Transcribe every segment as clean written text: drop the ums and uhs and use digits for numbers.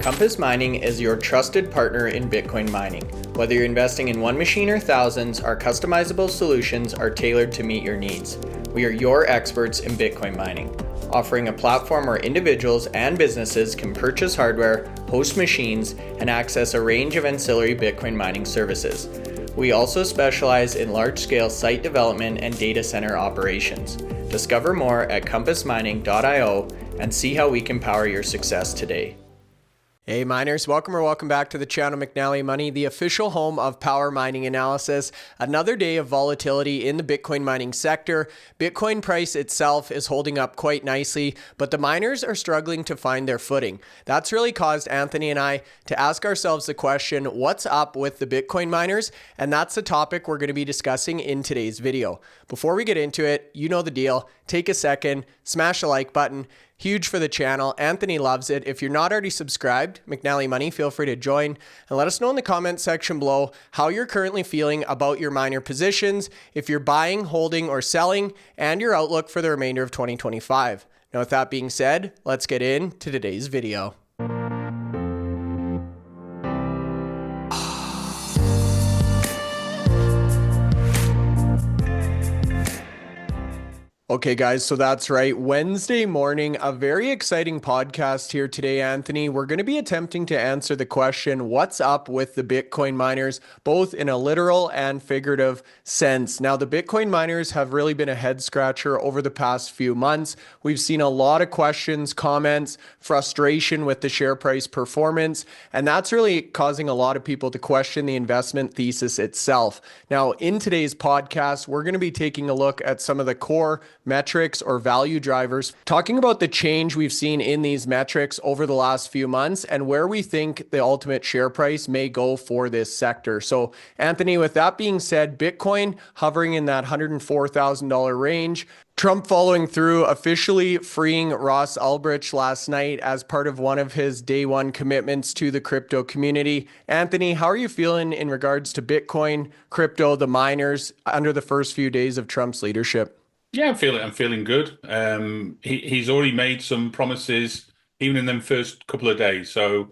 Compass Mining is your trusted partner in Bitcoin mining. Whether you're investing in one machine or thousands, our customizable solutions are tailored to meet your needs. We are your experts in Bitcoin mining, offering a platform where individuals and businesses can purchase hardware, host machines, and access a range of ancillary Bitcoin mining services. We also specialize in large-scale site development and data center operations. Discover more at compassmining.io and see how we can power your success today. Hey miners, welcome back to the channel McNallie Money, the official home of power mining analysis. Another day of volatility in the Bitcoin mining sector. Bitcoin price itself is holding up quite nicely, but the miners are struggling to find their footing. That's really caused Anthony and I to ask ourselves the question, what's up with the Bitcoin miners? And that's the topic we're going to be discussing in today's video. Before we get into it, you know the deal. Take a second, smash the like button. Huge for the channel. Anthony loves it. If you're not already subscribed, McNallie Money, feel free to join and let us know in the comment section below how you're currently feeling about your miner positions, if you're buying, holding, or selling, and your outlook for the remainder of 2025. Now, with that being said, let's get into today's video. Okay, guys, so that's right. Wednesday morning, a very exciting podcast here today, Anthony. We're going to be attempting to answer the question, what's up with the Bitcoin miners, both in a literal and figurative sense. Now, the Bitcoin miners have really been a head scratcher over the past few months. We've seen a lot of questions, comments, frustration with the share price performance, and that's really causing a lot of people to question the investment thesis itself. Now, in today's podcast, we're going to be taking a look at some of the core metrics or value drivers, talking about the change we've seen in these metrics over the last few months and where we think the ultimate share price may go for this sector. So Anthony, with that being said, Bitcoin hovering in that $104,000 range, Trump following through, officially freeing Ross Ulbricht last night as part of one of his day one commitments to the crypto community. Anthony, how are you feeling in regards to Bitcoin, crypto, the miners under the first few days of Trump's leadership? Yeah, I'm feeling good. He's already made some promises, even in them first couple of days. So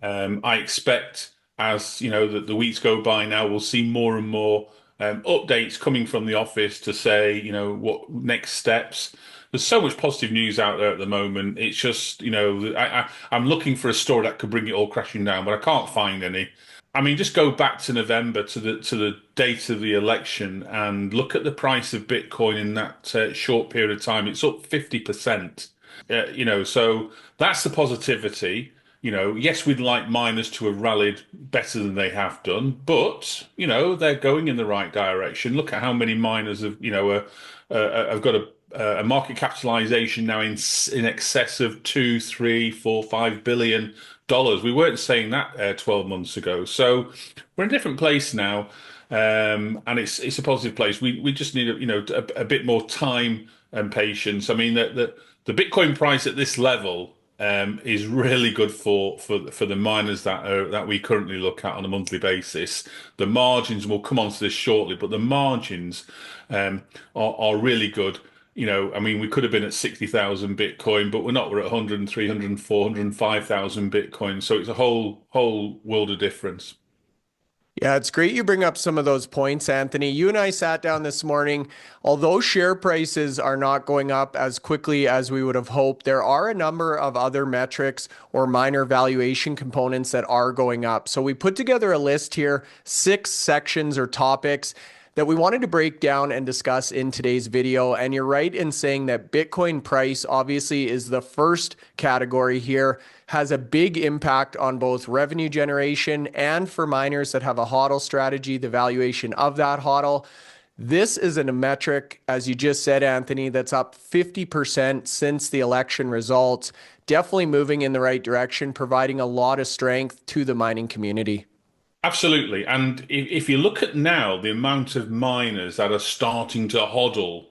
I expect, as you know, that the weeks go by now, we'll see more and more updates coming from the office to say, you know, what next steps. There's so much positive news out there at the moment. It's just, you know, I'm looking for a story that could bring it all crashing down, but I can't find any. I mean, just go back to November to the date of the election and look at the price of Bitcoin in that short period of time. It's up 50%. You know, so that's the positivity. You know, yes, we'd like miners to have rallied better than they have done, but you know, they're going in the right direction. Look at how many miners have, you know, have got a market capitalization now in excess of 2, 3, 4, 5 billion dollars. We weren't saying that 12 months ago. So we're in a different place now, and it's a positive place. We just need a bit more time and patience. I mean, the Bitcoin price at this level is really good for the miners that we currently look at on a monthly basis. The margins, we'll come on to this shortly, but the margins are really good. You know, I mean, we could have been at 60,000 Bitcoin, but we're not. We're at 100, 300, 405,000 Bitcoin. So it's a whole world of difference. Yeah, it's great you bring up some of those points, Anthony. You and I sat down this morning. Although share prices are not going up as quickly as we would have hoped, there are a number of other metrics or minor valuation components that are going up. So we put together a list here, 6 sections or topics that we wanted to break down and discuss in today's video. And you're right in saying that Bitcoin price obviously is the first category here, has a big impact on both revenue generation and for miners that have a HODL strategy, the valuation of that HODL. This is a metric, as you just said, Anthony, that's up 50% since the election results, definitely moving in the right direction, providing a lot of strength to the mining community. Absolutely. And if you look at now the amount of miners that are starting to hodl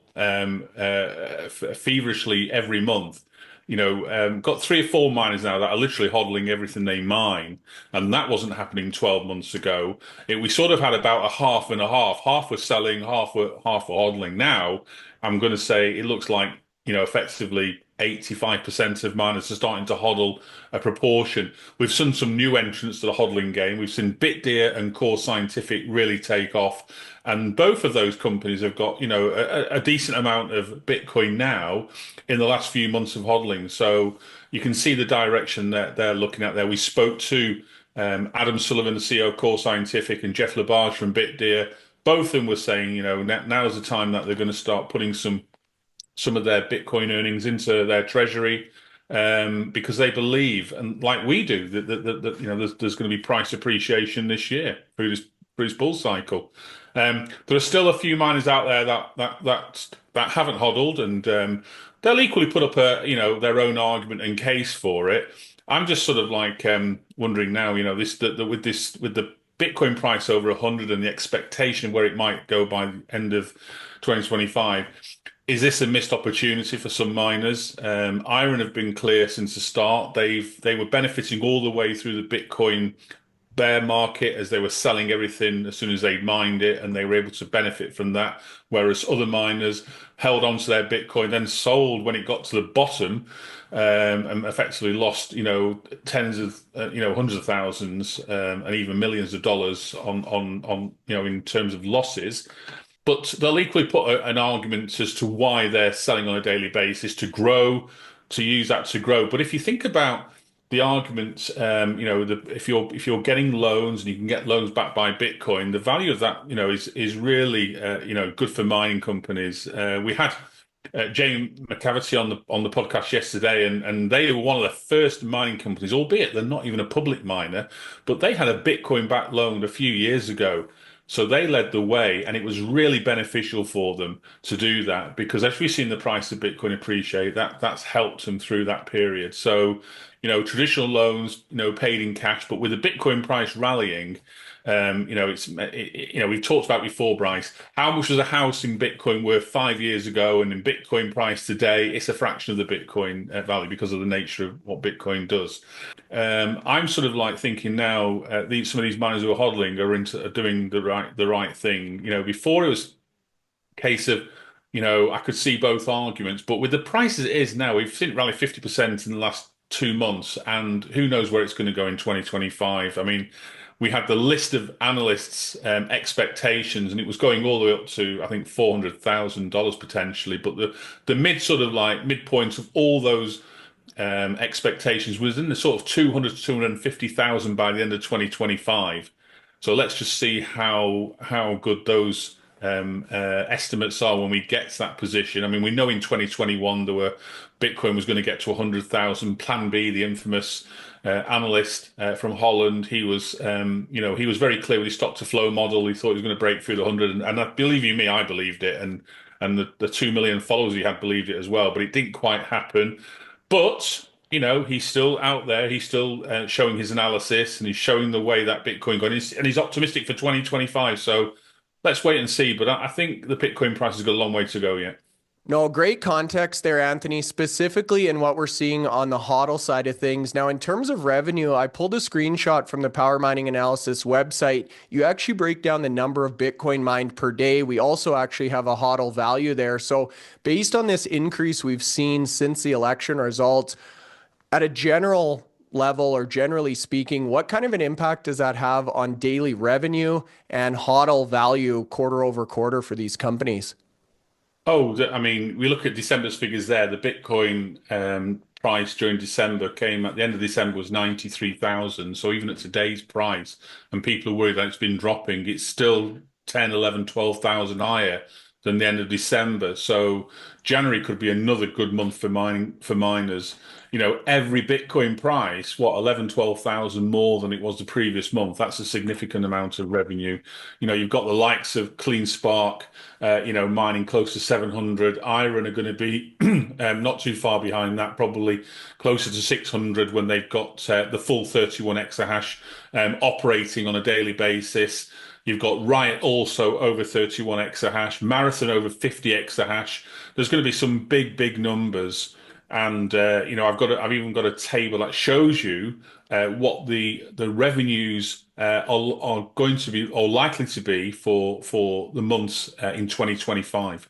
feverishly every month, you know, got 3 or 4 miners now that are literally hodling everything they mine. And that wasn't happening 12 months ago. We sort of had about a half and a half. Half were selling, half were hodling. Now, I'm going to say it looks like, you know, effectively 85% of miners are starting to hodl a proportion. We've seen some new entrants to the hodling game. We've seen Bitdeer and Core Scientific really take off. And both of those companies have got, a decent amount of Bitcoin now in the last few months of hodling. So you can see the direction that they're looking at there. We spoke to Adam Sullivan, the CEO of Core Scientific, and Jeff Labarge from Bitdeer. Both of them were saying, now's the time that they're going to start putting some of their Bitcoin earnings into their treasury, because they believe, and like we do, that there's going to be price appreciation this year through this bull cycle. There are still a few miners out there that haven't hodled, and they'll equally put up their own argument and case for it. I'm just sort of like wondering now, with the Bitcoin price over 100 and the expectation of where it might go by the end of 2025. Is this a missed opportunity for some miners? IREN have been clear since the start. They were benefiting all the way through the Bitcoin bear market as they were selling everything as soon as they mined it, and they were able to benefit from that. Whereas other miners held on to their Bitcoin, then sold when it got to the bottom, and effectively lost, tens of, hundreds of thousands, and even millions of dollars on in terms of losses. But they'll equally put an argument as to why they're selling on a daily basis to use that to grow. But if you think about the argument, if you're getting loans and you can get loans backed by Bitcoin, the value of that, is really, good for mining companies. We had Jamie McCavity on the podcast yesterday, and they were one of the first mining companies, albeit they're not even a public miner, but they had a Bitcoin-backed loan a few years ago. So they led the way, and it was really beneficial for them to do that, because as we've seen the price of Bitcoin appreciate, that's helped them through that period. So, traditional loans, paid in cash, but with the Bitcoin price rallying, we've talked about before, Bryce, how much was a house in Bitcoin worth 5 years ago, and in Bitcoin price today, it's a fraction of the Bitcoin value because of the nature of what Bitcoin does. I'm sort of like thinking now, some of these miners who are hodling are doing the right thing. Before it was a case of, I could see both arguments, but with the price as it is now, we've seen it rally 50% in the last 2 months, and who knows where it's going to go in 2025. I mean, we had the list of analysts' expectations, and it was going all the way up to, I think, $400,000 potentially. But the midpoint of all those expectations was in the sort of 200 to 250,000 by the end of 2025. So let's just see how good those estimates are when we get to that position. I mean, we know in 2021 Bitcoin was going to get to 100,000. Plan B, the infamous analyst from Holland, he was very clear with his stock to flow model. He thought he was going to break through the 100, and I believe you me, I believed it, and the 2 million followers he had believed it as well, but it didn't quite happen. But he's still out there. He's still showing his analysis, and he's showing the way that Bitcoin going, and he's optimistic for 2025. So let's wait and see. But I think the Bitcoin price has got a long way to go yet. No, great context there, Anthony, specifically in what we're seeing on the HODL side of things. Now, in terms of revenue, I pulled a screenshot from the Power Mining Analysis website. You actually break down the number of Bitcoin mined per day. We also actually have a HODL value there. So based on this increase we've seen since the election results, at a general level, or generally speaking, what kind of an impact does that have on daily revenue and HODL value quarter over quarter for these companies? Oh, I mean, we look at December's figures there. The Bitcoin price during December came at the end of December was 93,000. So even at today's price, and people are worried that it's been dropping, it's still 10, 11, 12,000 higher than the end of December. So January could be another good month for miners. Every Bitcoin price, 11, 12,000 more than it was the previous month. That's a significant amount of revenue. You've got the likes of CleanSpark, mining close to 700. IREN are going to be not too far behind that, probably closer to 600 when they've got the full 31 exahash operating on a daily basis. You've got Riot also over 31 exahash, Marathon over 50 exahash. There's going to be some big numbers. And I've even got a table that shows you what the revenues are going to be, or likely to be, for the months in 2025.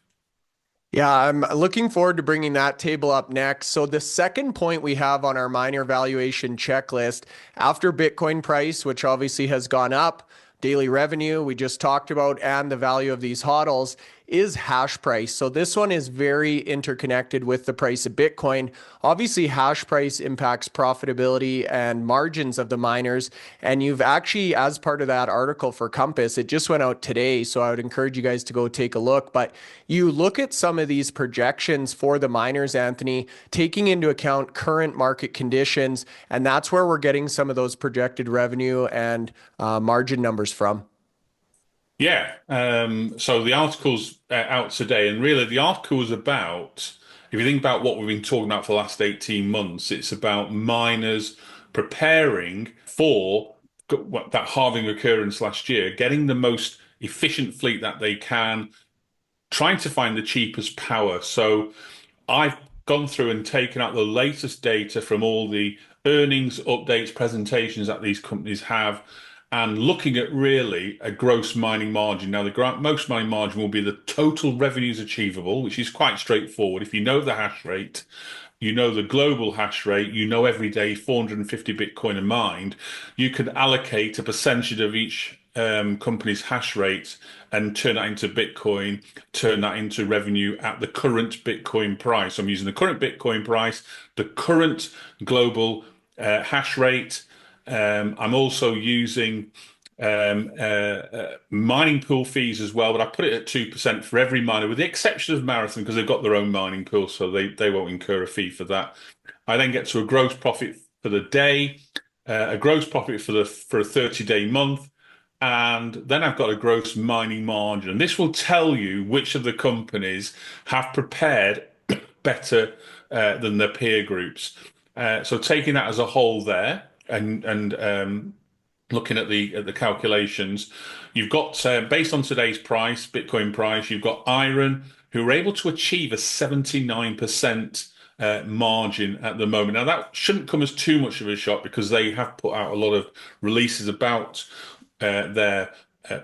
Yeah, I'm looking forward to bringing that table up next. So, the second point we have on our miner valuation checklist after Bitcoin price, which obviously has gone up, daily revenue we just talked about, and the value of these HODLs is hash price. So, this one is very interconnected with the price of Bitcoin. Obviously, hash price impacts profitability and margins of the miners. And you've actually, as part of that article for Compass, it just went out today. So, I would encourage you guys to go take a look. But you look at some of these projections for the miners, Anthony, taking into account current market conditions, and that's where we're getting some of those projected revenue and margin numbers from. Yeah. So the article's out today, and really the article was about, if you think about what we've been talking about for the last 18 months, it's about miners preparing for that halving occurrence last year, getting the most efficient fleet that they can, trying to find the cheapest power. So I've gone through and taken out the latest data from all the earnings updates, presentations that these companies have, and looking at really a gross mining margin. Now, the most mining margin will be the total revenues achievable, which is quite straightforward. If you know the hash rate, you know the global hash rate, you know every day 450 Bitcoin are mined, you can allocate a percentage of each company's hash rate and turn that into Bitcoin, turn that into revenue at the current Bitcoin price. I'm using the current Bitcoin price, the current global hash rate. I'm also using mining pool fees as well, but I put it at 2% for every miner, with the exception of Marathon, because they've got their own mining pool, so they won't incur a fee for that. I then get to a gross profit for the day, a gross profit for a 30-day month, and then I've got a gross mining margin. This will tell you which of the companies have prepared better than their peer groups. So taking that as a whole there, and looking at the calculations, you've got based on today's price, Bitcoin price, you've got IREN, who are able to achieve a 79% margin at the moment. Now that shouldn't come as too much of a shock because they have put out a lot of releases about their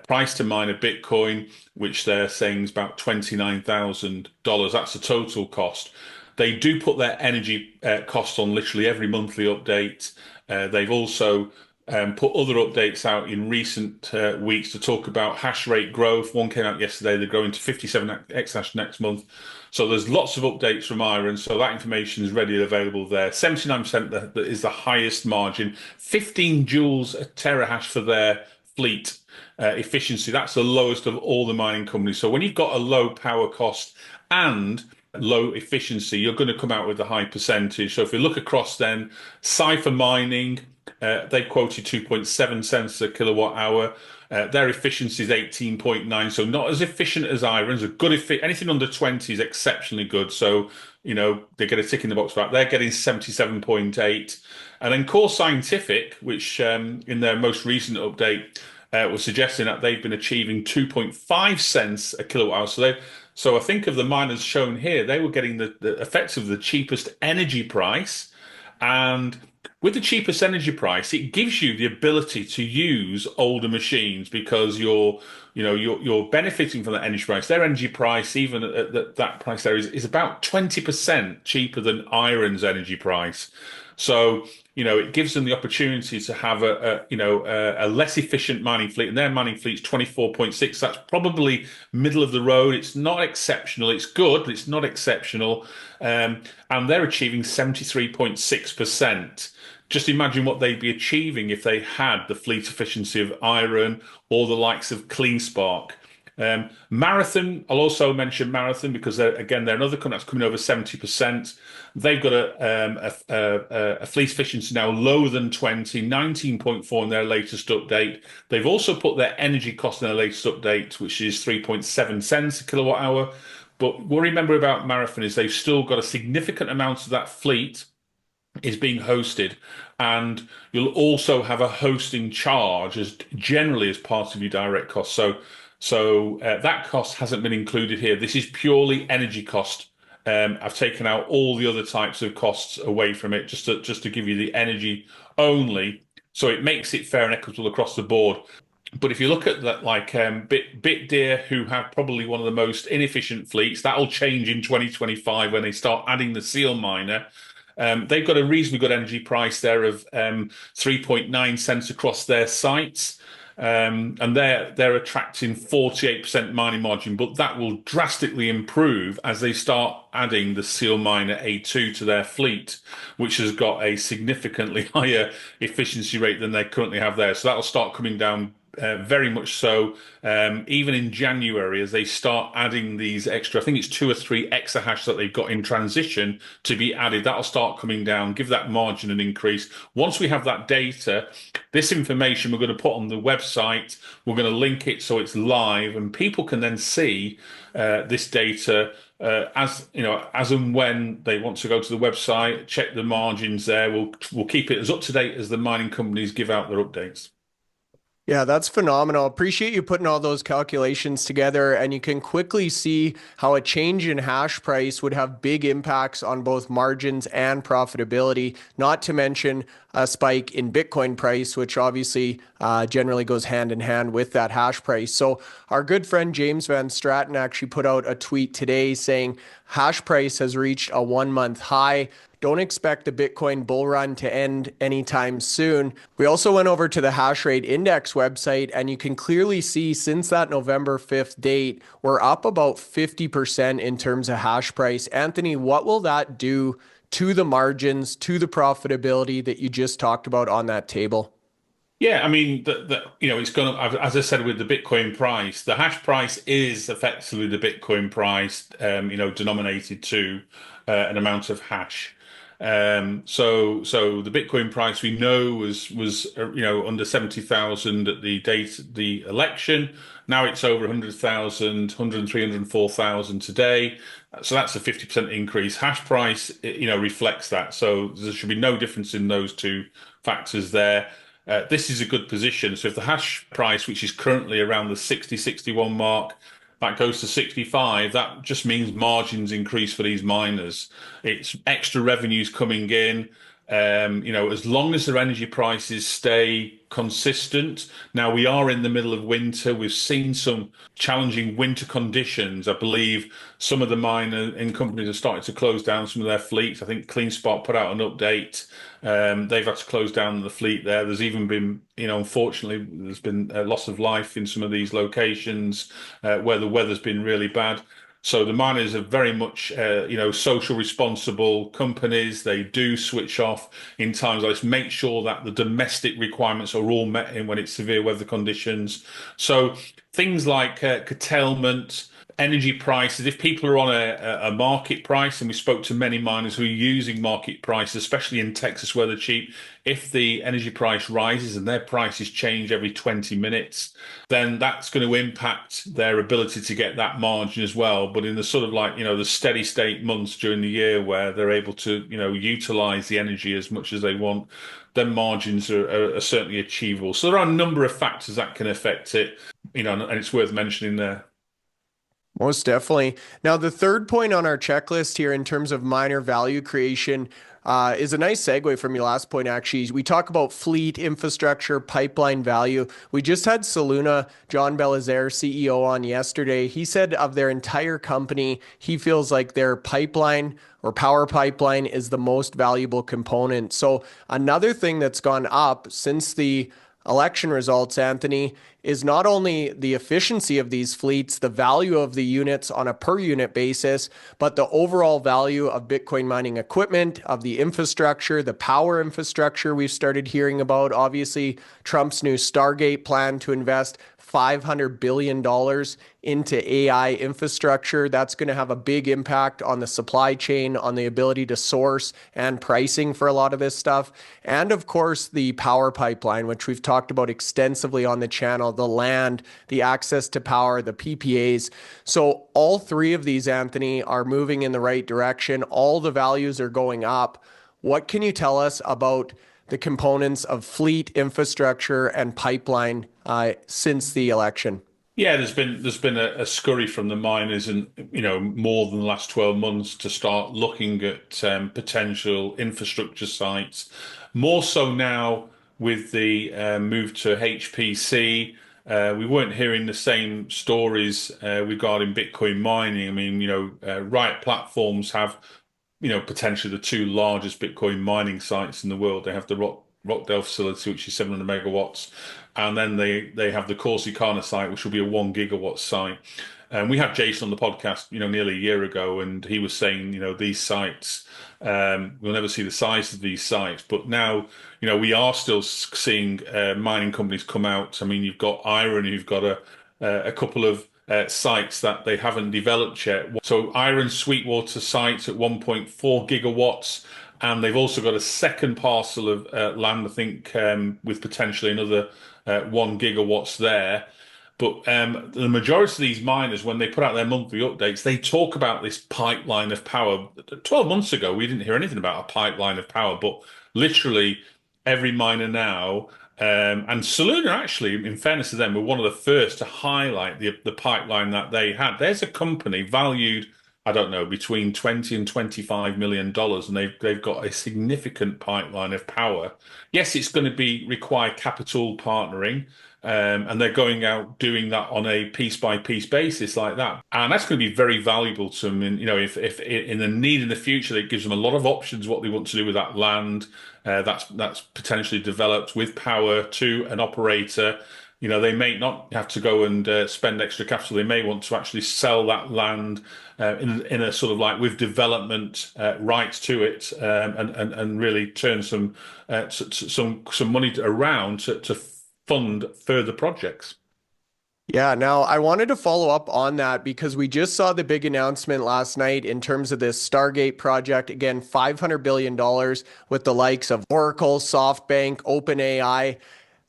price to mine a Bitcoin, which they're saying is about $29,000. That's the total cost. They do put their energy cost on literally every monthly update. They've also put other updates out in recent weeks to talk about hash rate growth. One came out yesterday. They're going to 57 exahash next month. So there's lots of updates from IREN. So that information is readily available there. 79% that is the highest margin. 15 joules a terahash for their fleet efficiency. That's the lowest of all the mining companies. So when you've got a low power cost and low efficiency, you're going to come out with a high percentage. So if we look across then, Cypher Mining, they quoted 2.7 cents a kilowatt hour. Their efficiency is 18.9, so not as efficient as IREN's. A good anything under 20 is exceptionally good. So, they get a tick in the box for that. They're getting 77.8. And then Core Scientific, which in their most recent update was suggesting that they've been achieving 2.5 cents a kilowatt hour. So I think of the miners shown here, they were getting the effects of the cheapest energy price. And with the cheapest energy price, it gives you the ability to use older machines because you're benefiting from that energy price. Their energy price, even at that price there, is about 20% cheaper than IREN's energy price. So, it gives them the opportunity to have a less efficient mining fleet, and their mining fleet's 24.6. That's probably middle of the road. It's not exceptional. It's good, but it's not exceptional. And they're achieving 73.6%. Just imagine what they'd be achieving if they had the fleet efficiency of IREN or the likes of CleanSpark. Marathon, I'll also mention Marathon because they're another company that's coming over 70%. They've got a fleet efficiency now lower than 20, 19.4 in their latest update. They've also put their energy cost in their latest update, which is 3.7 cents a kilowatt hour. But what I remember about Marathon is they've still got a significant amount of that fleet is being hosted, and you'll also have a hosting charge as generally as part of your direct cost. So that cost hasn't been included here. This is purely energy cost. I've taken out all the other types of costs away from it just to give you the energy only, so it makes it fair and equitable across the board. But if you look at that, like Bitdeer, who have probably one of the most inefficient fleets, that'll change in 2025 when they start adding the seal miner. They've got a reasonably good energy price there of 3.9 cents across their sites. And they're attracting 48% mining margin, but that will drastically improve as they start adding the Seal Miner A2 to their fleet, which has got a significantly higher efficiency rate than they currently have there. So that'll start coming down very much so. Even in January, as they start adding these extra, I think it's 2 or 3 exahash that they've got in transition to be added, that'll start coming down, give that margin an increase. Once we have that data, this information we're going to put on the website, we're going to link it so it's live, and people can then see this data as you know, as and when they want to go to the website, check the margins there. We'll keep it as up to date as the mining companies give out their updates. Yeah, that's phenomenal. Appreciate you putting all those calculations together, and you can quickly see how a change in hash price would have big impacts on both margins and profitability, not to mention a spike in Bitcoin price, which obviously generally goes hand in hand with that hash price. So our good friend James Van Straten actually put out a tweet today saying hash price has reached a 1-month high. Don't expect the Bitcoin bull run to end anytime soon. We also went over to the hash rate index website, and you can clearly see since that November 5th date, we're up about 50% in terms of hash price. Anthony, what will that do to the margins, to the profitability that you just talked about on that table? Yeah, I mean, it's going to, as I said, with the Bitcoin price, the hash price is effectively the Bitcoin price, denominated to an amount of hash. So the Bitcoin price we know was under 70,000 at the date of the election. Now it's over 100,000, 103, 104,000 today. So that's a 50% increase. Hash price, reflects that. So there should be no difference in those two factors there. This is a good position. So if the hash price, which is currently around the 60, 61 mark, that goes to 65, that just means margins increase for these miners. It's extra revenues coming in. As long as their energy prices stay consistent. Now we are in the middle of winter. We've seen some challenging winter conditions. I believe some of the miner and companies are starting to close down some of their fleets. I think CleanSpark put out an update. They've had to close down the fleet there. There's even been, unfortunately, there's been a loss of life in some of these locations where the weather's been really bad. So the miners are very much, social responsible companies. They do switch off in times like this, make sure that the domestic requirements are all met in when it's severe weather conditions. So things like curtailment, energy prices, if people are on a market price, and we spoke to many miners who are using market prices, especially in Texas where they're cheap, if the energy price rises and their prices change every 20 minutes, then that's going to impact their ability to get that margin as well. But in the sort of like, the steady state months during the year where they're able to, utilize the energy as much as they want, then margins are certainly achievable. So there are a number of factors that can affect it, and it's worth mentioning there. Most definitely. Now, the third point on our checklist here in terms of miner value creation is a nice segue from your last point, actually. We talk about fleet, infrastructure, pipeline value. We just had Soluna, John Belizaire, CEO, on yesterday. He said of their entire company, he feels like their pipeline or power pipeline is the most valuable component. So another thing that's gone up since the election results, Anthony, is not only the efficiency of these fleets, the value of the units on a per unit basis, but the overall value of Bitcoin mining equipment, of the infrastructure, the power infrastructure we've started hearing about. Obviously, Trump's new Stargate plan to invest $500 billion into AI infrastructure. That's going to have a big impact on the supply chain, on the ability to source and pricing for a lot of this stuff. And of course, the power pipeline, which we've talked about extensively on the channel, the land, the access to power, the PPAs. So all three of these, Anthony, are moving in the right direction. All the values are going up. What can you tell us about the components of fleet, infrastructure, and pipeline since the election? Yeah, there's been a scurry from the miners, and more than the last 12 months to start looking at potential infrastructure sites. More so now with the move to HPC. we weren't hearing the same stories regarding Bitcoin mining. I mean, Riot Platforms have, potentially the two largest Bitcoin mining sites in the world. They have the Rockdale facility, which is 700 megawatts, and then they have the Corsicana site, which will be a 1 gigawatt site. And we had Jason on the podcast, nearly a year ago, and he was saying, these sites, we'll never see the size of these sites. But now, we are still seeing mining companies come out. I mean, you've got IREN, who've got a couple of sites that they haven't developed yet. So IREN Sweetwater sites at 1.4 gigawatts. And they've also got a second parcel of land, I think, with potentially another 1 gigawatts there. But the majority of these miners, when they put out their monthly updates, they talk about this pipeline of power. 12 months ago, we didn't hear anything about a pipeline of power, but literally every miner now, and Soluna actually, in fairness to them, were one of the first to highlight the pipeline that they had. There's a company valued, I don't know, between 20 and $25 million, and they've got a significant pipeline of power. Yes, it's going to require capital partnering. And they're going out doing that on a piece by piece basis like that, and that's going to be very valuable to them. And if in the need in the future, it gives them a lot of options what they want to do with that land that's potentially developed with power to an operator. They may not have to go and spend extra capital. They may want to actually sell that land in a sort of like with development rights to it, and really turn some money around to fund further projects. Yeah, now I wanted to follow up on that because we just saw the big announcement last night in terms of this Stargate project. Again, $500 billion with the likes of Oracle, SoftBank, OpenAI.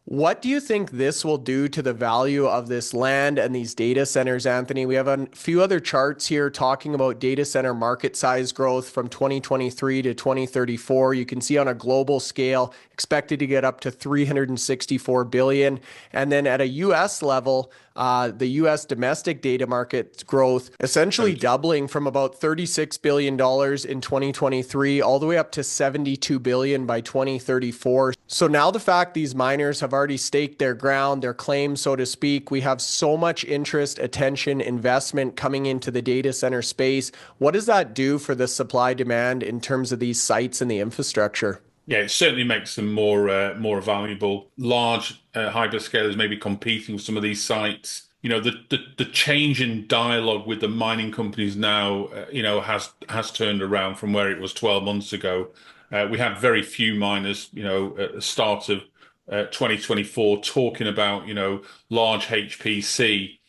What do you think this will do to the value of this land and these data centers, Anthony? We have a few other charts here talking about data center market size growth from 2023 to 2034. You can see on a global scale, expected to get up to 364 billion. And then at a US level, the US domestic data market growth essentially doubling from about $36 billion in 2023 all the way up to 72 billion by 2034. So now the fact these miners have already staked their ground, their claim, so to speak, we have so much interest, attention, investment coming into the data center space. What does that do for the supply demand in terms of these sites and the infrastructure? Yeah, it certainly makes them more valuable. Large hyperscalers may be competing with some of these sites. The change in dialogue with the mining companies now, has turned around from where it was 12 months ago. We had very few miners, at the start of 2024 talking about, large HPC.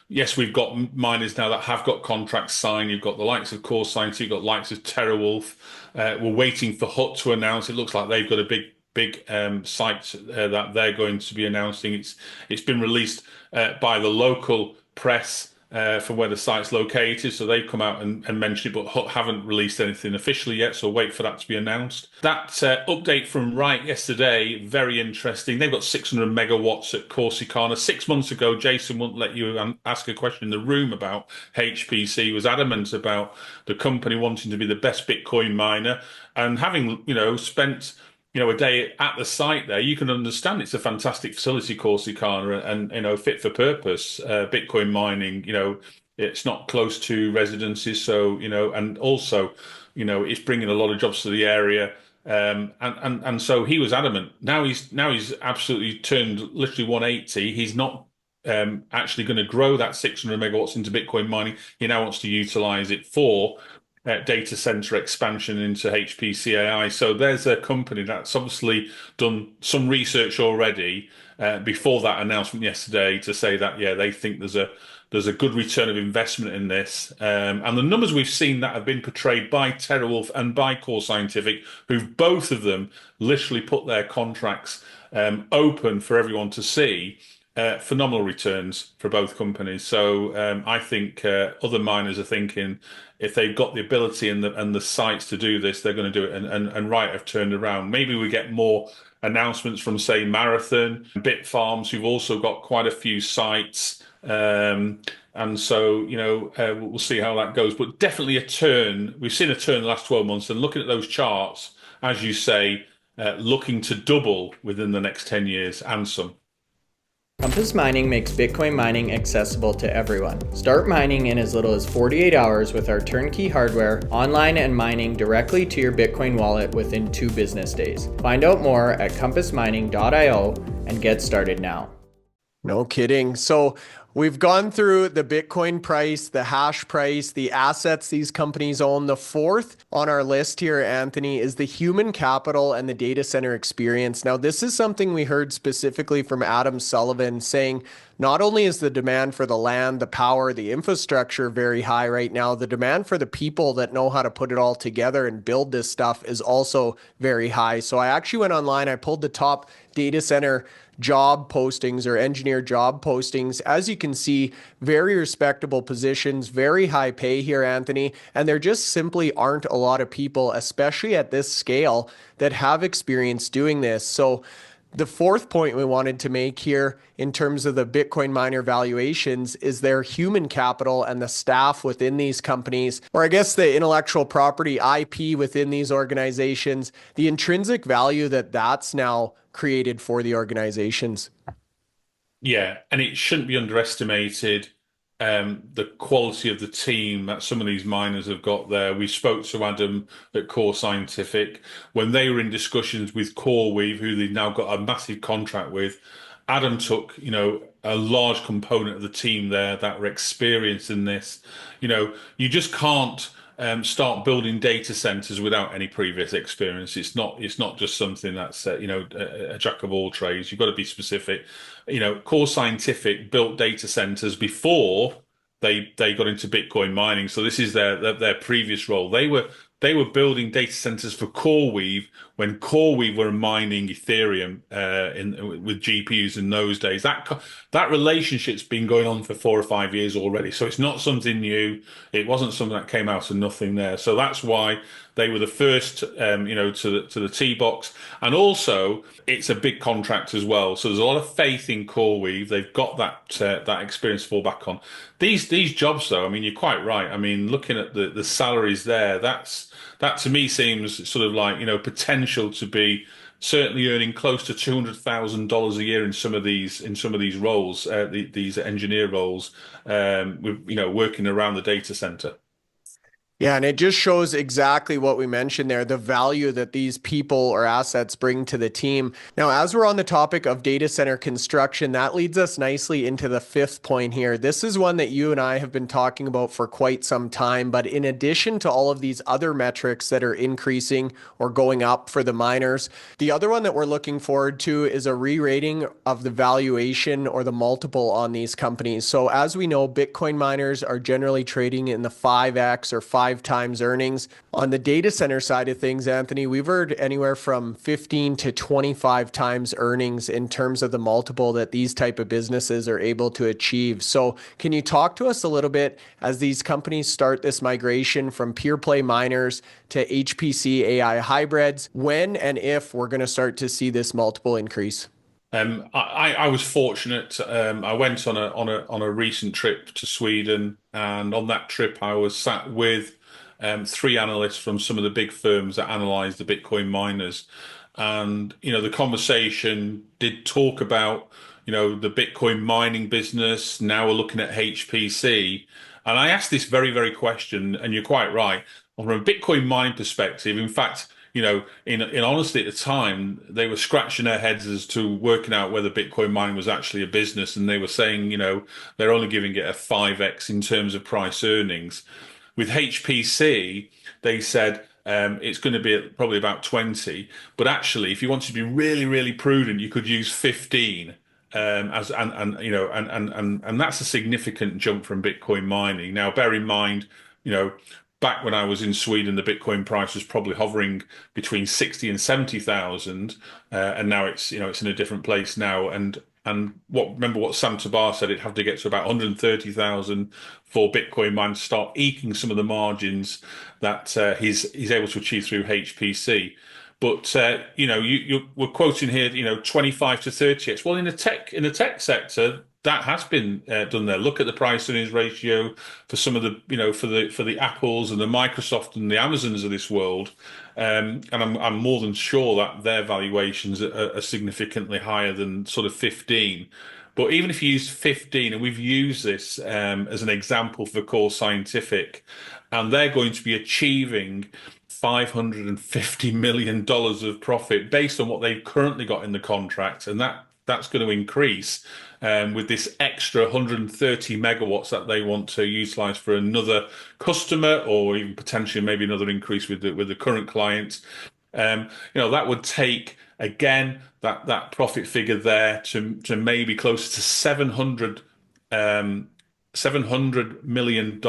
Yes, we've got miners now that have got contracts signed. You've got the likes of Core Science, you've got the likes of TeraWulf. We're waiting for HUT to announce. It looks like they've got a big site that they're going to be announcing. It's been released by the local press from where the site's located, so they've come out and mentioned it, but HUT haven't released anything officially yet, so wait for that to be announced. That update from Riot yesterday, very interesting. They've got 600 megawatts at Corsicana. 6 months ago, Jason wouldn't let you ask a question in the room about HPC. He was adamant about the company wanting to be the best Bitcoin miner, and having, spent a day at the site there, you can understand it's a fantastic facility, Corsicana, and fit for purpose. Bitcoin mining, it's not close to residences, so and also, it's bringing a lot of jobs to the area. And so he was adamant. Now he's absolutely turned literally 180. He's not actually going to grow that 600 megawatts into Bitcoin mining. He now wants to utilize it for data center expansion into HPC AI. So there's a company that's obviously done some research already before that announcement yesterday to say that, yeah, they think there's a good return of investment in this. And the numbers we've seen that have been portrayed by TeraWulf and by Core Scientific, who've both of them literally put their contracts open for everyone to see. Phenomenal returns for both companies. So I think other miners are thinking if they've got the ability and the sites to do this, they're going to do it. And Riot have turned around. Maybe we get more announcements from, say, Marathon, Bitfarms, who've also got quite a few sites. And so, we'll see how that goes. But definitely a turn. We've seen a turn in the last 12 months. And looking at those charts, as you say, looking to double within the next 10 years and some. Compass Mining makes Bitcoin mining accessible to everyone. Start mining in as little as 48 hours with our turnkey hardware, online and mining directly to your Bitcoin wallet within 2 business days. Find out more at compassmining.io and get started now. No kidding. So we've gone through the Bitcoin price, the hash price, the assets these companies own. The fourth on our list here, Anthony, is the human capital and the data center experience. Now, this is something we heard specifically from Adam Sullivan saying not only is the demand for the land, the power, the infrastructure very high right now, the demand for the people that know how to put it all together and build this stuff is also very high. So I actually went online, I pulled the top data center job postings or engineer job postings. As you can see, very respectable positions, very high pay here, Anthony, and there just simply aren't a lot of people, especially at this scale, that have experience doing this. So the fourth point we wanted to make here in terms of the Bitcoin miner valuations is their human capital and the staff within these companies, or I guess the intellectual property IP within these organizations, the intrinsic value that's now created for the organizations. Yeah, and it shouldn't be underestimated, the quality of the team that some of these miners have got there. We spoke to Adam at Core Scientific when they were in discussions with CoreWeave, who they've now got a massive contract with. Adam took, a large component of the team there that were experienced in this. You just can't start building data centers without any previous experience. It's not just something that's a jack of all trades. You've got to be specific. Core Scientific built data centers before they got into Bitcoin mining. So this is their previous role. They were building data centers for CoreWeave when CoreWeave were mining Ethereum with GPUs in those days. That relationship's been going on for 4 or 5 years already. So it's not something new. It wasn't something that came out of nothing there. So that's why they were the first, to the T box, and also it's a big contract as well. So there's a lot of faith in CoreWeave. They've got that experience to fall back on. These jobs, though, I mean, you're quite right. I mean, looking at the salaries there, that to me seems sort of like potential to be certainly earning close to $200,000 a year in some of these roles, these engineer roles, with working around the data center. Yeah, and it just shows exactly what we mentioned there, the value that these people or assets bring to the team. Now, as we're on the topic of data center construction, that leads us nicely into the fifth point here. This is one that you and I have been talking about for quite some time, but in addition to all of these other metrics that are increasing or going up for the miners, the other one that we're looking forward to is a re-rating of the valuation or the multiple on these companies. So as we know, Bitcoin miners are generally trading in the 5x or 5 times earnings. On the data center side of things, Anthony, we've heard anywhere from 15 to 25 times earnings in terms of the multiple that these type of businesses are able to achieve. So can you talk to us a little bit as these companies start this migration from pure play miners to HPC AI hybrids, when and if we're going to start to see this multiple increase? I was fortunate. I went on a recent trip to Sweden, and on that trip I was sat with 3 analysts from some of the big firms that analyze the Bitcoin miners. And, the conversation did talk about, the Bitcoin mining business. Now we're looking at HPC. And I asked this very, very question, and you're quite right. From a Bitcoin mining perspective, in fact, in honesty, at the time, they were scratching their heads as to working out whether Bitcoin mining was actually a business. And they were saying, they're only giving it a 5x in terms of price earnings. With HPC, they said it's going to be probably about 20, but actually, if you want to be really, really prudent, you could use 15. And that's a significant jump from Bitcoin mining. Now, bear in mind, back when I was in Sweden, the Bitcoin price was probably hovering between 60 and 70,000, and now it's in a different place now. And remember what Sam Tabar said, it'd have to get to about 130,000 for Bitcoin mine to start eking some of the margins that he's able to achieve through HPC. But we're quoting here, 25 to 30x. Well, in the tech sector, that has been done there. Look at the price earnings ratio for some of the, for the Apples and the Microsoft and the Amazons of this world. And I'm more than sure that their valuations are significantly higher than sort of 15. But even if you use 15, and we've used this as an example for Core Scientific, and they're going to be achieving $550 million of profit based on what they've currently got in the contract, and that's going to increase with this extra 130 megawatts that they want to utilize for another customer, or even potentially maybe another increase with the current client. That would take again that profit figure there to maybe closer to $700 million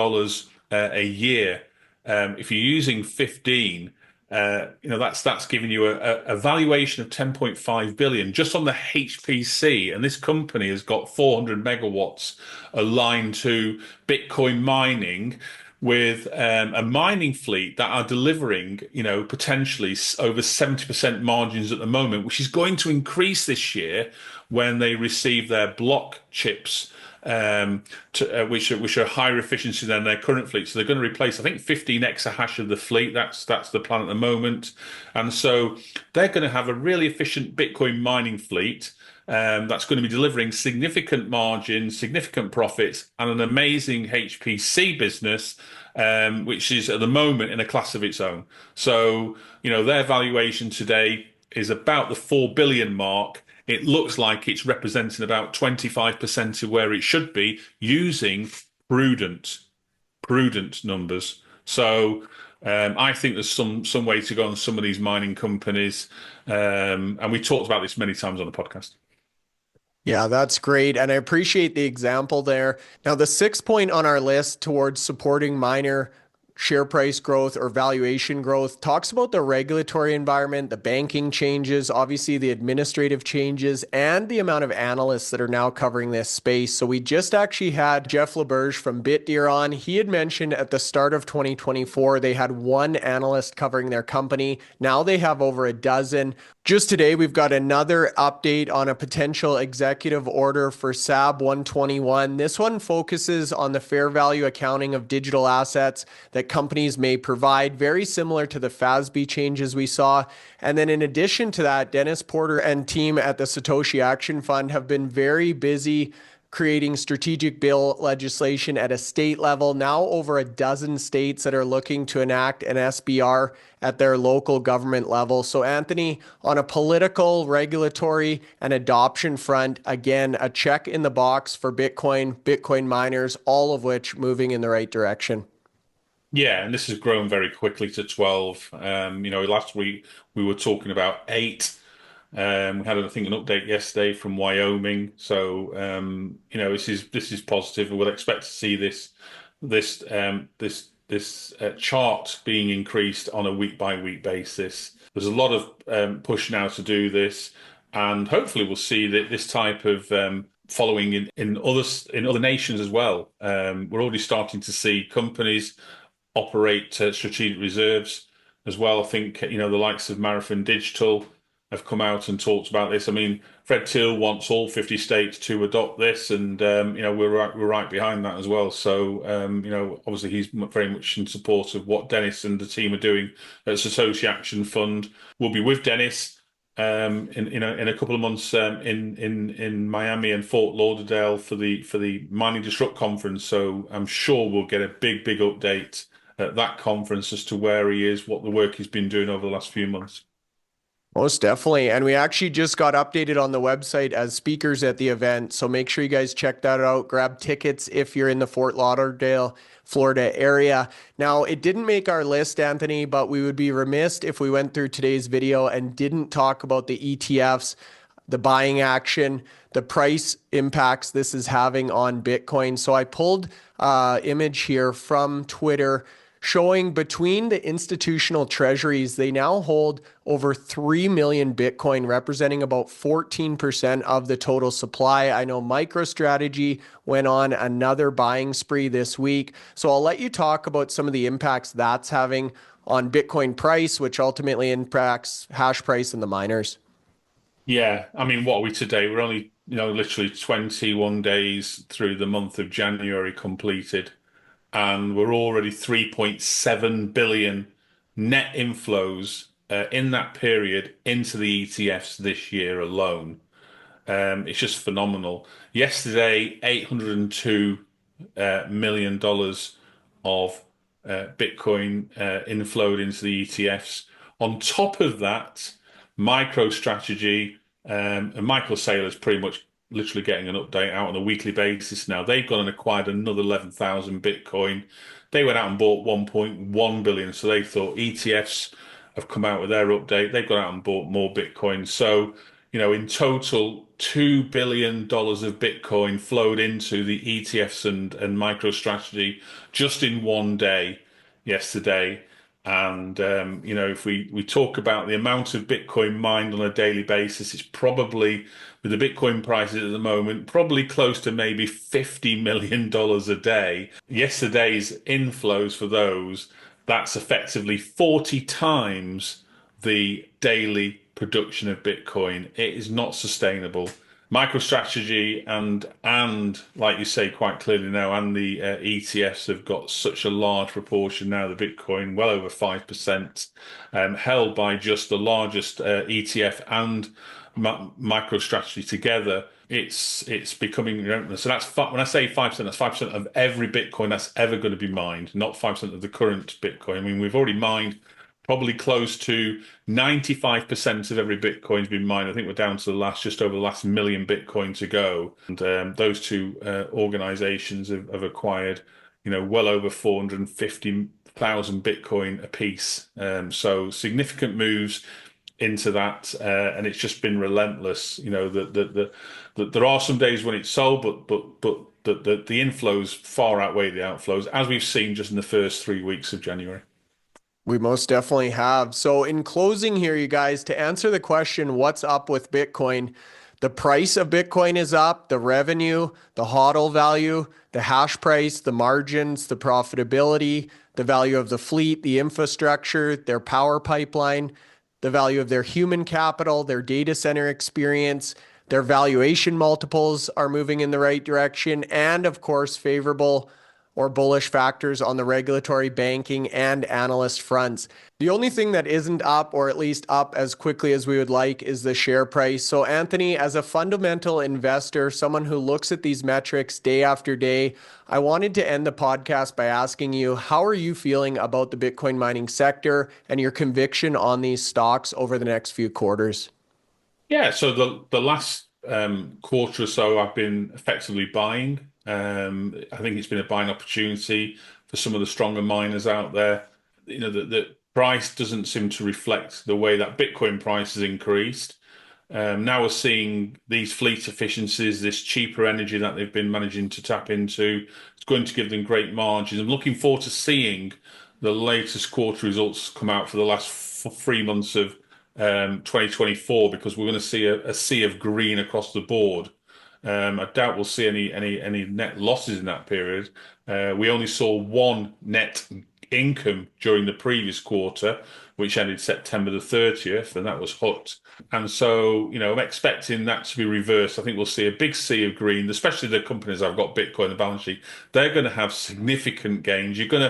a year. If you're using 15, that's giving you a valuation of 10.5 billion just on the HPC, and this company has got 400 megawatts aligned to Bitcoin mining, with a mining fleet that are delivering, potentially over 70% margins at the moment, which is going to increase this year when they receive their block chips, which are higher efficiency than their current fleet. So they're going to replace, I think, 15 exahash of the fleet. That's the plan at the moment, and so they're going to have a really efficient Bitcoin mining fleet. That's going to be delivering significant margins, significant profits, and an amazing HPC business, which is at the moment in a class of its own. So, their valuation today is about the 4 billion mark. It looks like it's representing about 25% of where it should be using prudent numbers. So, I think there's some way to go on some of these mining companies, and we talked about this many times on the podcast. Yeah, that's great. And I appreciate the example there. Now, the sixth point on our list towards supporting miner share price growth or valuation growth talks about the regulatory environment, the banking changes, obviously the administrative changes, and the amount of analysts that are now covering this space. So we just actually had Jeff LaBerge from Bitdeer on. He had mentioned at the start of 2024, they had one analyst covering their company. Now they have over a dozen. Just today, we've got another update on a potential executive order for SAB 121. This one focuses on the fair value accounting of digital assets that companies may provide, very similar to the FASB changes we saw. And then in addition to that, Dennis Porter and team at the Satoshi Action Fund have been very busy creating strategic bill legislation at a state level. Now over a dozen states that are looking to enact an SBR at their local government level. So Anthony, on a political, regulatory, and adoption front, again, a check in the box for Bitcoin miners, all of which moving in the right direction. Yeah, and this has grown very quickly to 12. Last week we were talking about 8. We had, I think, an update yesterday from Wyoming. So, this is positive, and we'll expect to see this chart being increased on a week by week basis. There's a lot of push now to do this, and hopefully we'll see that this type of following in other nations as well. We're already starting to see companies operate strategic reserves as well. I think the likes of Marathon Digital have come out and talked about this. I mean, Fred Thiel wants all 50 states to adopt this, and we're right behind that as well. So obviously he's very much in support of what Dennis and the team are doing at Satoshi Action Fund. We'll be with Dennis in a couple of months in Miami and Fort Lauderdale for the Mining Disrupt conference. So I'm sure we'll get a big update at that conference as to where he is, what the work he's been doing over the last few months. Most definitely. And we actually just got updated on the website as speakers at the event. So make sure you guys check that out. Grab tickets if you're in the Fort Lauderdale, Florida area. Now, it didn't make our list, Anthony, but we would be remiss if we went through today's video and didn't talk about the ETFs, the buying action, the price impacts this is having on Bitcoin. So I pulled an image here from Twitter showing between the institutional treasuries, they now hold over 3 million Bitcoin, representing about 14% of the total supply. I know MicroStrategy went on another buying spree this week. So I'll let you talk about some of the impacts that's having on Bitcoin price, which ultimately impacts hash price and the miners. Yeah, I mean, what are we today? We're only, literally 21 days through the month of January completed, and we're already 3.7 billion net inflows in that period into the ETFs this year alone. It's just phenomenal. Yesterday, $802 million of Bitcoin inflowed into the ETFs. On top of that, MicroStrategy and Michael Saylor's pretty much literally getting an update out on a weekly basis now. They've gone and acquired another 11,000 Bitcoin. They went out and bought 1.1 billion. So they thought ETFs have come out with their update. They've gone out and bought more Bitcoin. So, in total, $2 billion of Bitcoin flowed into the ETFs and MicroStrategy just in one day yesterday. And, if we talk about the amount of Bitcoin mined on a daily basis, it's probably, with the Bitcoin prices at the moment, probably close to maybe $50 million a day. Yesterday's inflows for those, that's effectively 40 times the daily production of Bitcoin. It is not sustainable. MicroStrategy and like you say quite clearly now, and the ETFs have got such a large proportion now. The Bitcoin, well over 5%, held by just the largest ETF and MicroStrategy together. It's becoming relentless. So that's when I say 5%, that's 5% of every Bitcoin that's ever going to be mined, not 5% of the current Bitcoin. I mean, we've already mined probably close to 95% of every Bitcoin's been mined. I think we're down to just over the last million Bitcoin to go. And those two organizations have acquired, well over 450,000 Bitcoin apiece. So significant moves into that, and it's just been relentless. There are some days when it's sold, but the inflows far outweigh the outflows, as we've seen just in the first 3 weeks of January. We most definitely have. So in closing here, you guys, to answer the question, what's up with Bitcoin? The price of Bitcoin is up, the revenue, the HODL value, the hash price, the margins, the profitability, the value of the fleet, the infrastructure, their power pipeline, the value of their human capital, their data center experience, their valuation multiples are moving in the right direction, and of course, favorable or bullish factors on the regulatory, banking, and analyst fronts. The only thing that isn't up, or at least up as quickly as we would like, is the share price. So Anthony, as a fundamental investor, someone who looks at these metrics day after day, I wanted to end the podcast by asking you, how are you feeling about the Bitcoin mining sector and your conviction on these stocks over the next few quarters? Yeah, so the last quarter or so, I've been effectively buying. I think it's been a buying opportunity for some of the stronger miners out there. The price doesn't seem to reflect the way that Bitcoin price has increased. Now we're seeing these fleet efficiencies, this cheaper energy that they've been managing to tap into. It's going to give them great margins. I'm looking forward to seeing the latest quarter results come out for the last 3 months of 2024, because we're going to see a sea of green across the board. I doubt we'll see any net losses in that period. We only saw one net income during the previous quarter, which ended September the 30th, and that was hooked. And so, I'm expecting that to be reversed. I think we'll see a big sea of green, especially the companies that have got Bitcoin on the balance sheet. They're going to have significant gains. You're going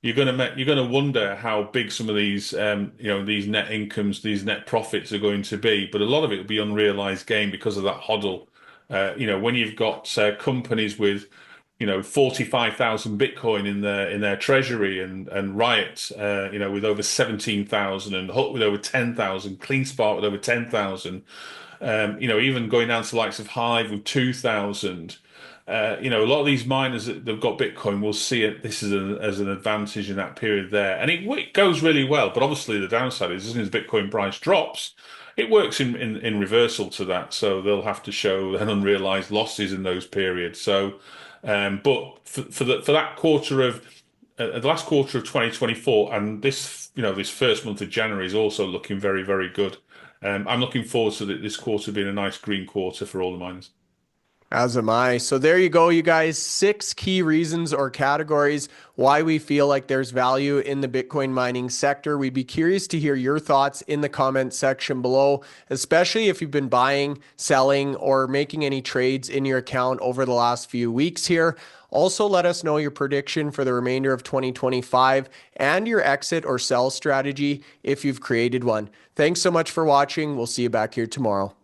to wonder how big some of these these net incomes, these net profits are going to be. But a lot of it will be unrealized gain because of that HODL. When you've got companies with 45,000 Bitcoin in their treasury, and Riot with over 17,000, and Hut with over 10,000, CleanSpark with over 10,000, even going down to the likes of Hive with 2,000. A lot of these miners that have got Bitcoin will see this as an advantage in that period there, and it goes really well. But obviously, the downside is, as soon as Bitcoin price drops, it works in reversal to that. So they'll have to show an unrealized losses in those periods. So, but for that quarter of the last quarter of 2024, and this first month of January is also looking very, very good. I'm looking forward to this quarter being a nice green quarter for all the miners. As am I. So there you go, you guys. 6 key reasons or categories why we feel like there's value in the Bitcoin mining sector. We'd be curious to hear your thoughts in the comment section below, especially if you've been buying, selling, or making any trades in your account over the last few weeks here. Also, let us know your prediction for the remainder of 2025 and your exit or sell strategy if you've created one. Thanks so much for watching. We'll see you back here tomorrow.